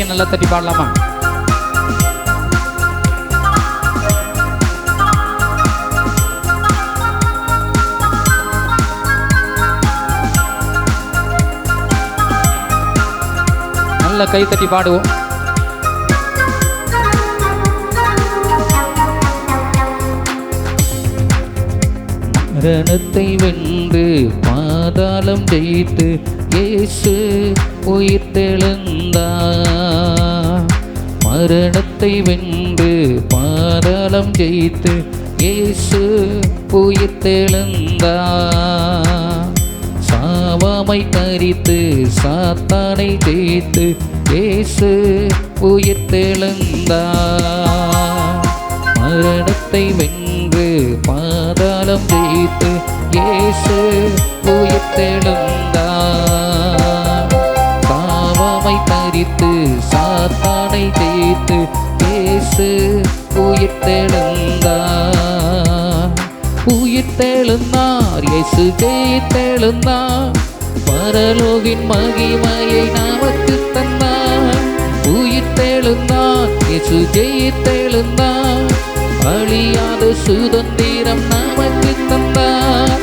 கையை நல்லா தட்டி பாடலாமா? நல்ல கை தட்டி பாடுவோம். மரணத்தை வென்று பாதாளம் ஜெயித்து இயேசு உயிர்த்தெழுந்தார். மரணத்தை வென்று பாதாளம் ஜெயித்து இயேசு உயிர்த்தெழுந்தார். சாவாமை தரித்து சாத்தானை ஜெயித்து இயேசு உயிர்த்தெழுந்தார். மரணத்தை வென்று பாதாளம் ஜெயித்து இயேசு உயிர்த்தெழுந்தார். சாவாமை தரித்து சாத்தானை ஜெயித்து இயேசு உயிர்த்தெழுந்தார். உயிர்த்தெழுந்தார் இயேசு ஜெயித்தெழுந்தார். பரலோகின் மகிமையை நமக்கு தந்தார். உயிர்த்தெழுந்தார் இயேசு ஜெயித்தெழுந்தார். அழியாத சுதந்திரம் நமக்கு தந்தார்.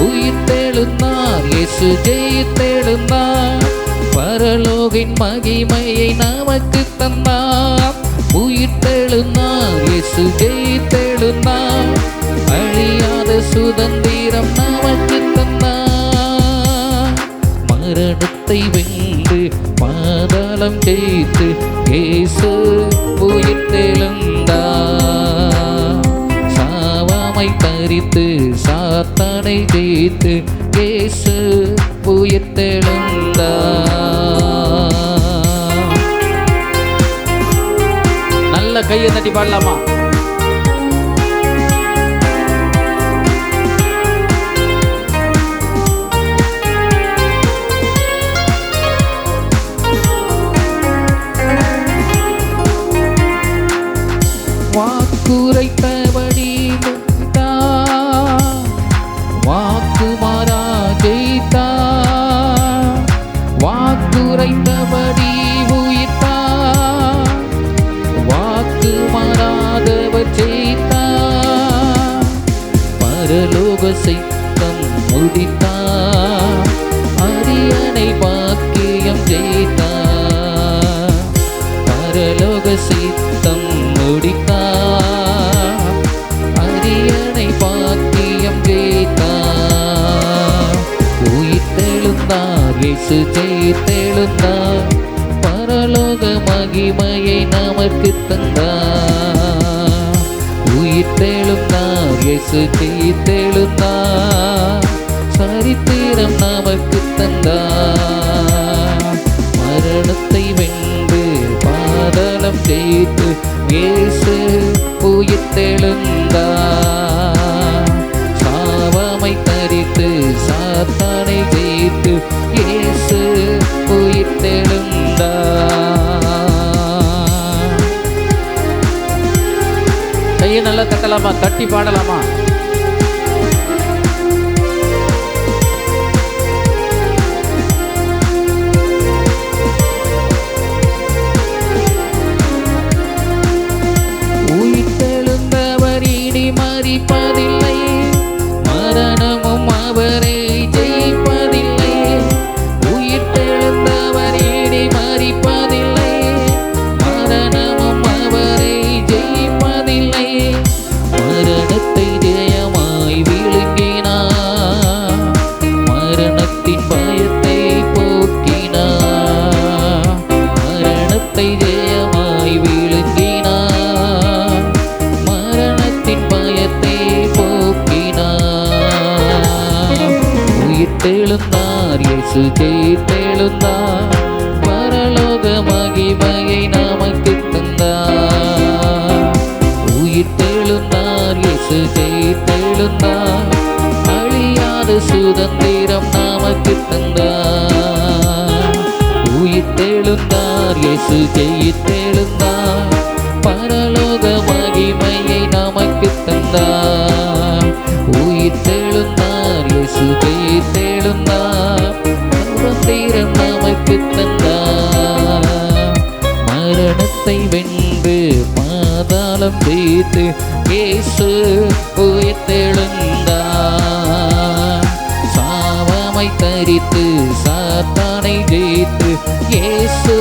உயிர்த்தெழுந்தார் இயேசு ஜெயித்தெழுந்தார். பரலோகின் மகிமையை நமக்கு தந்தார். உயிர்த்தெழுந்தார் இயேசு ஜெயித்தெழுந்தார். அழியாத சுதந்திரம் நமக்கு தந்தார். மரணத்தை வென்று பாதாளம் ஜெயித்து இயேசு உயிர்த்தெழுந்தார். சாவாமை தரித்து சாத்தானை ஜெயித்து இயேசு உயிர்த்தெழுந்தார். நல்ல கையை தட்டி பாடலாமா? வாக்குரைத்தபடி வாக்கு மாறா ஜெயித்தார். வாக்குரைத்தபடி உயிர்த்தார். வாக்கு மாறாதவர் ஜெயித்தார். பரலோக சித்தம் முடித்தார். அரியணை பாக்கியம் ஜெயித்தார். பரலோக சித்தம் முடித்தார். அரியணை பாக்கியம் ஜெயித்தார். உயிர்த்தெழுந்தார் இயேசு ஜெயித்தெழுந்தார். பரலோக மகிமையை நமக்கு தந்தார். உயிர்த்தெழுந்தார் இயேசு ஜெயித்தெழுந்தார். சரித்திரம் நமக்கு தந்தார். மரணத்தை வென்று பாதாளம் ஜெயித்து இயேசு உயிர்த்தெழுந்தார். சாவாமை தரித்து சாத்தானை ஜெயித்து இயேசு உயிர்த்தெழுந்தார். கையை நல்லா தட்டலாமா? தட்டி பாடலாமா? உயிர்த்தெழுந்தவர் இனி மரிப்பதில்லை. மரணமும் அவரை ஜெயிப்பதில்லை. உயிர்த்தெழுந்தவர் இனி மரிப்பதில்லை. மரணமும் அவரை ஜெயிப்பதில்லை. மரணத்தை ஜெயமாய் விழுங்கினார். மரணத்தின் பயத்தை போக்கினார். மரணத்தை ஜெயமாய் விழுங்கினார். மரணத்தின் பயத்தை போக்கினார். உயிர்த்தெழுந்தார் இயேசு ஜெயித்தெழுந்தார். பரலோக மகிமையை நமக்கு தந்தார். உயிர்த்தெழுந்தார் இயேசு ஜெயித்தெழுந்தார். அழியாத சுதந்திரம் நமக்கு தந்தார். உயிர்த்தெழுந்தார் இயேசு ஜெயித்தெழுந்தார். பரலோக மகிமையை நமக்கு தந்தார். உயிர்த்தெழுந்தார் இயேசு ஜெயித்தெழுந்தார். சுதந்திரம் நமக்கு தந்தார். ஜெயித்து இயேசு உயிர்த்தெழுந்தார். சாவமை தரித்து சாத்தானை ஜெயித்து இயேசு